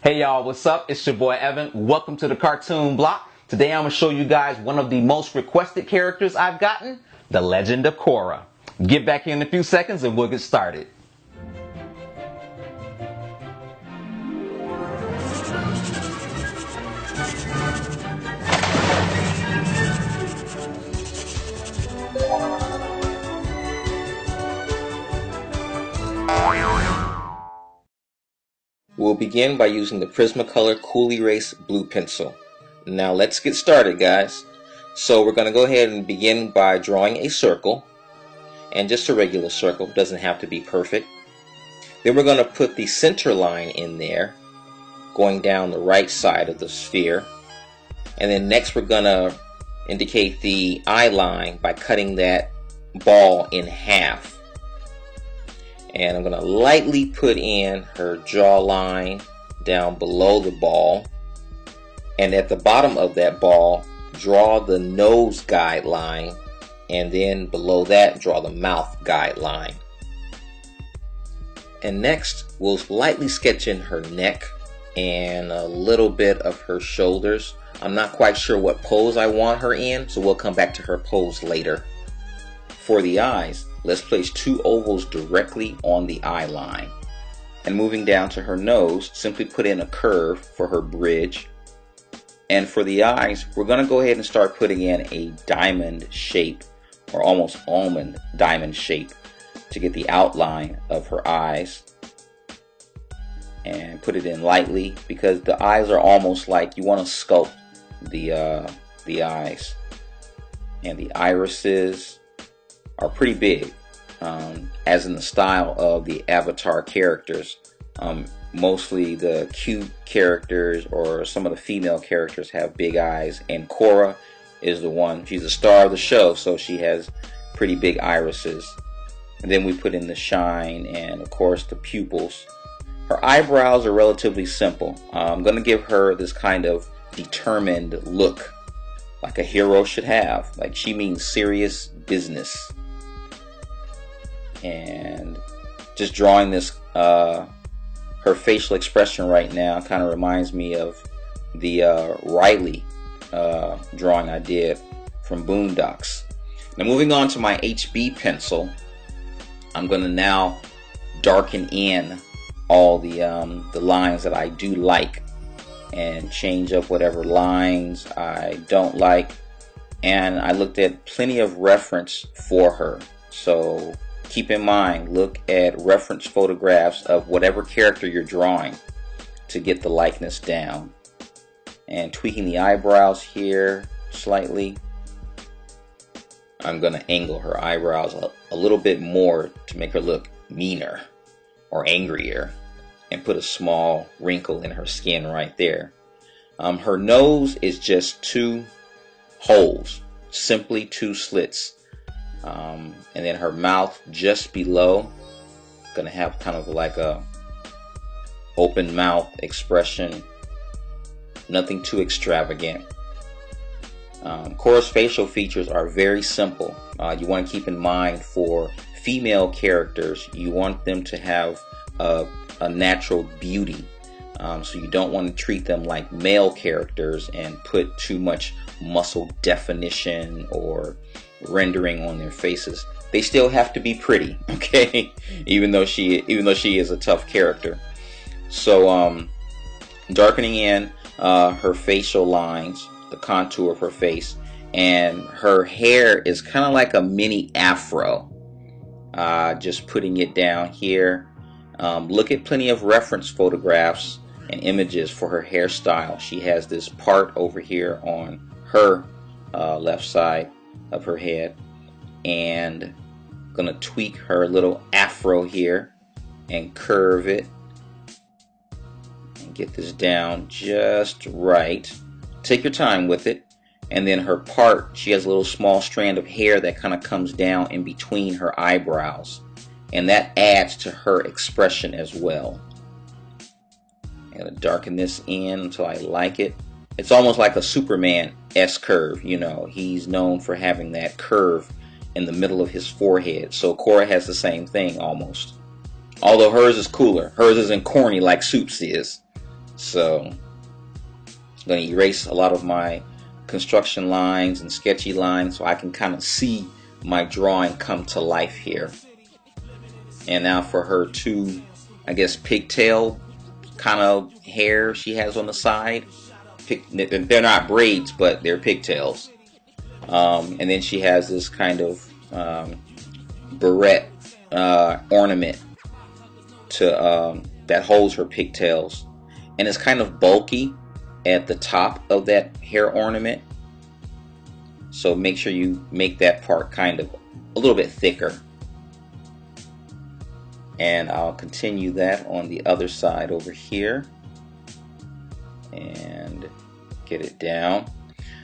Hey y'all, what's up? It's your boy Evan. Welcome to the cartoon block. Today I'm going to show you guys one of the most requested characters I've gotten, the Legend of Korra. Get back here in a few seconds and we'll get started. We'll begin by using the Prismacolor Cool Erase Blue Pencil. Now let's get started, guys. So we're going to go ahead and begin by drawing a circle, and just a regular circle, doesn't have to be perfect. Then we're going to put the center line in there, going down the right side of the sphere. And then next we're going to indicate the eye line by cutting that ball in half. And I'm going to lightly put in her jawline down below the ball. And at the bottom of that ball, draw the nose guideline. And then below that, draw the mouth guideline. And next, we'll lightly sketch in her neck and a little bit of her shoulders. I'm not quite sure what pose I want her in, so we'll come back to her pose later. For the eyes, let's place two ovals directly on the eye line. And moving down to her nose, simply put in a curve for her bridge. And for the eyes, we're going to go ahead and start putting in a diamond shape, or almost almond diamond shape, to get the outline of her eyes. And put it in lightly, because the eyes are almost like you want to sculpt the eyes. And the irises are pretty big, as in the style of the Avatar characters. Mostly the cute characters or some of the female characters have big eyes, and Korra is the one, she's the star of the show, so she has pretty big irises. And then we put in the shine and of course the pupils. Her eyebrows are relatively simple. I'm going to give her this kind of determined look, like a hero should have, like she means serious business. And just drawing this, her facial expression right now kind of reminds me of the Riley drawing I did from Boondocks. Now moving on to my HB pencil, I'm going to now darken in all the lines that I do like, and change up whatever lines I don't like. And I looked at plenty of reference for her, so keep in mind, look at reference photographs of whatever character you're drawing to get the likeness down. And tweaking the eyebrows here slightly. I'm going to angle her eyebrows a little bit more to make her look meaner or angrier, and put a small wrinkle in her skin right there. Her nose is just two holes, simply two slits. And then her mouth just below, gonna have kind of like a open mouth expression, nothing too extravagant. Korra's facial features are very simple. You want to keep in mind, for female characters, you want them to have a natural beauty. So you don't want to treat them like male characters and put too much muscle definition or rendering on their faces. They still have to be pretty, okay? even though she is a tough character. So darkening in her facial lines, the contour of her face, and her hair is kind of like a mini afro. Just putting it down here. Look at plenty of reference photographs and images for her hairstyle. She has this part over here on her left side of her head, and gonna tweak her little afro here and curve it and get this down just right. Take your time with it. And then her part, she has a little small strand of hair that kind of comes down in between her eyebrows, and that adds to her expression as well. I'm gonna darken this in until I like it. It's almost like a Superman S curve, you know. He's known for having that curve in the middle of his forehead. So Korra has the same thing almost. Although hers is cooler. Hers isn't corny like Soup's is. So I'm going to erase a lot of my construction lines and sketchy lines so I can kind of see my drawing come to life here. And now for her two, I guess, pigtail kind of hair she has on the side. They're not braids, but they're pigtails. And then she has this kind of barrette ornament to that holds her pigtails, and it's kind of bulky at the top of that hair ornament. So make sure you make that part kind of a little bit thicker. And I'll continue that on the other side over here and get it down.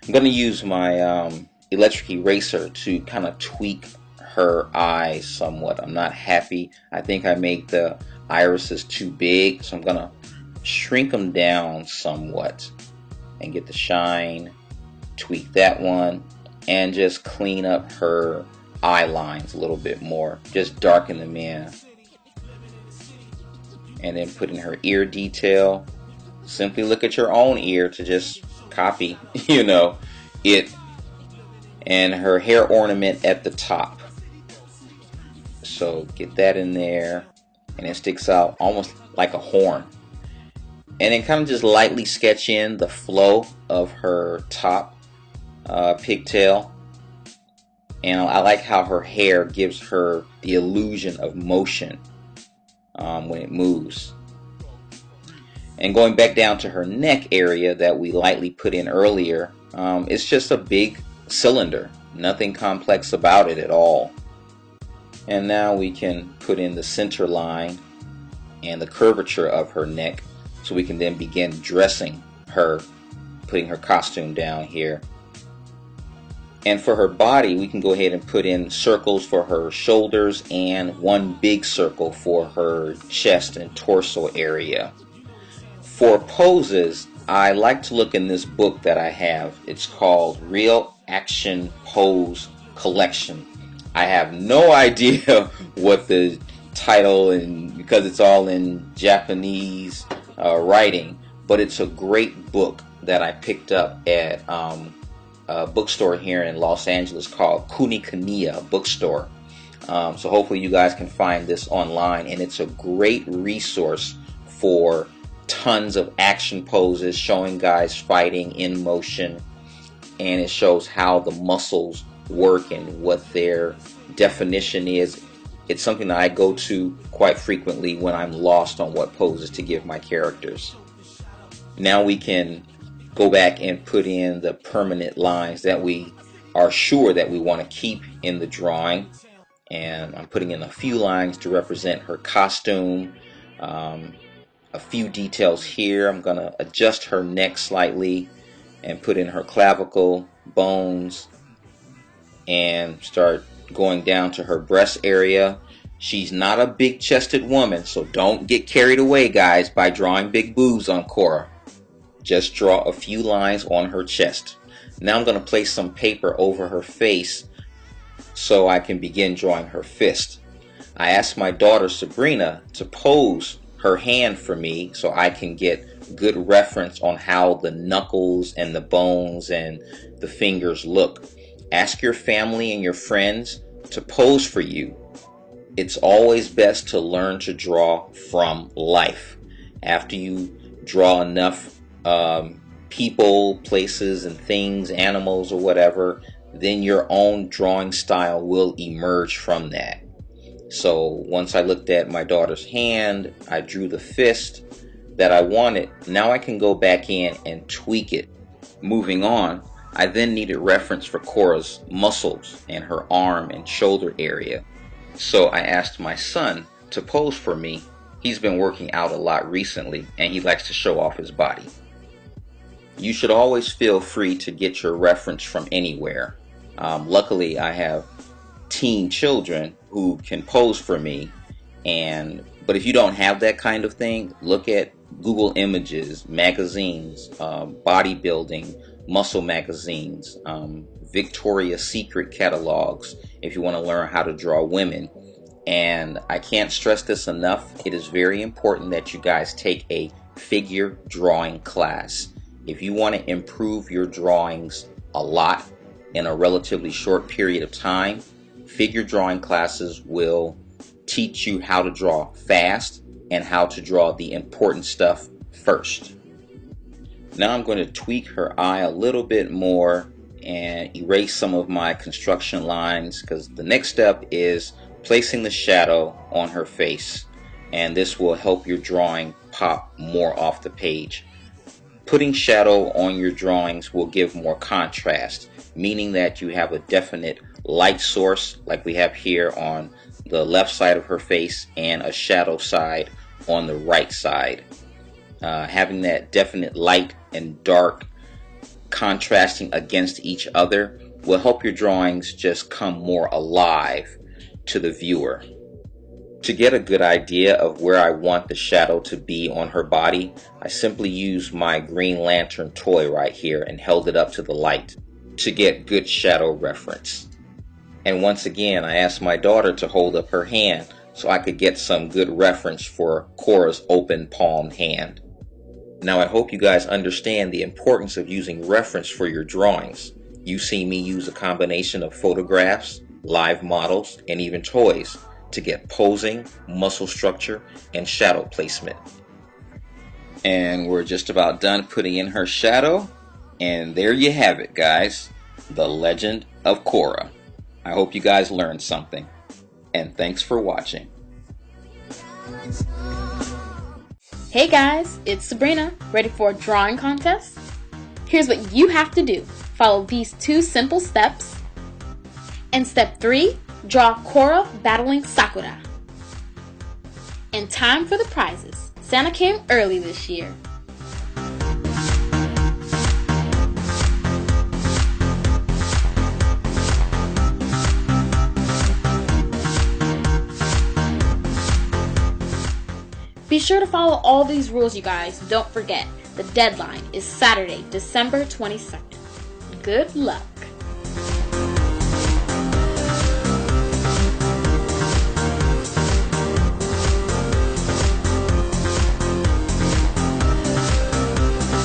I'm going to use my electric eraser to kind of tweak her eyes somewhat. I'm not happy. I think I made the irises too big, so I'm going to shrink them down somewhat and get the shine, tweak that one, and just clean up her eye lines a little bit more. Just darken them in. And then put in her ear detail. Simply look at your own ear to just copy, it. And her hair ornament at the top. So get that in there. And it sticks out almost like a horn. And then kind of just lightly sketch in the flow of her top pigtail. And I like how her hair gives her the illusion of motion when it moves. And going back down to her neck area that we lightly put in earlier, it's just a big cylinder. Nothing complex about it at all. And now we can put in the center line and the curvature of her neck, so we can then begin dressing her, putting her costume down here. And for her body, we can go ahead and put in circles for her shoulders and one big circle for her chest and torso area. For poses, I like to look in this book that I have. It's called Real Action Pose Collection. I have no idea what the title, and because it's all in Japanese writing, but it's a great book that I picked up at a bookstore here in Los Angeles called Kunikaniya Bookstore. So hopefully you guys can find this online, and it's a great resource for tons of action poses showing guys fighting in motion, and it shows how the muscles work and what their definition is. It's something that I go to quite frequently when I'm lost on what poses to give my characters. Now we can go back and put in the permanent lines that we are sure that we want to keep in the drawing. And I'm putting in a few lines to represent her costume. A few details here. I'm going to adjust her neck slightly and put in her clavicle bones and start going down to her breast area. She's not a big-chested woman, so don't get carried away, guys, by drawing big boobs on Korra. Just draw a few lines on her chest. Now I'm going to place some paper over her face so I can begin drawing her fist. I asked my daughter Sabrina to pose her hand for me so I can get good reference on how the knuckles and the bones and the fingers look. Ask your family and your friends to pose for you. It's always best to learn to draw from life. After you draw enough people, places, and things, animals, or whatever, then your own drawing style will emerge from that. So once I looked at my daughter's hand, I drew the fist that I wanted. Now I can go back in and tweak it. Moving on, I then needed reference for Korra's muscles and her arm and shoulder area. So I asked my son to pose for me. He's been working out a lot recently, and he likes to show off his body. You should always feel free to get your reference from anywhere. Luckily, I have teen children who can pose for me. But if you don't have that kind of thing, look at Google Images, magazines, bodybuilding, muscle magazines, Victoria's Secret catalogs if you want to learn how to draw women. And I can't stress this enough. It is very important that you guys take a figure drawing class. If you want to improve your drawings a lot in a relatively short period of time, figure drawing classes will teach you how to draw fast and how to draw the important stuff first. Now I'm going to tweak her eye a little bit more and erase some of my construction lines, because the next step is placing the shadow on her face, and this will help your drawing pop more off the page. Putting shadow on your drawings will give more contrast, meaning that you have a definite light source like we have here on the left side of her face and a shadow side on the right side. Having that definite light and dark contrasting against each other will help your drawings just come more alive to the viewer. To get a good idea of where I want the shadow to be on her body, I simply used my Green Lantern toy right here and held it up to the light to get good shadow reference. And once again, I asked my daughter to hold up her hand so I could get some good reference for Korra's open palmed hand. Now I hope you guys understand the importance of using reference for your drawings. You've seen me use a combination of photographs, live models, and even toys to get posing, muscle structure, and shadow placement. And we're just about done putting in her shadow. And there you have it, guys. The Legend of Korra. I hope you guys learned something. And thanks for watching. Hey guys, it's Sabrina, ready for a drawing contest? Here's what you have to do. Follow these 2 simple steps. And step 3, draw Korra battling Sakura. And time for the prizes. Santa came early this year. Be sure to follow all these rules, you guys. Don't forget, the deadline is Saturday, December 22nd. Good luck.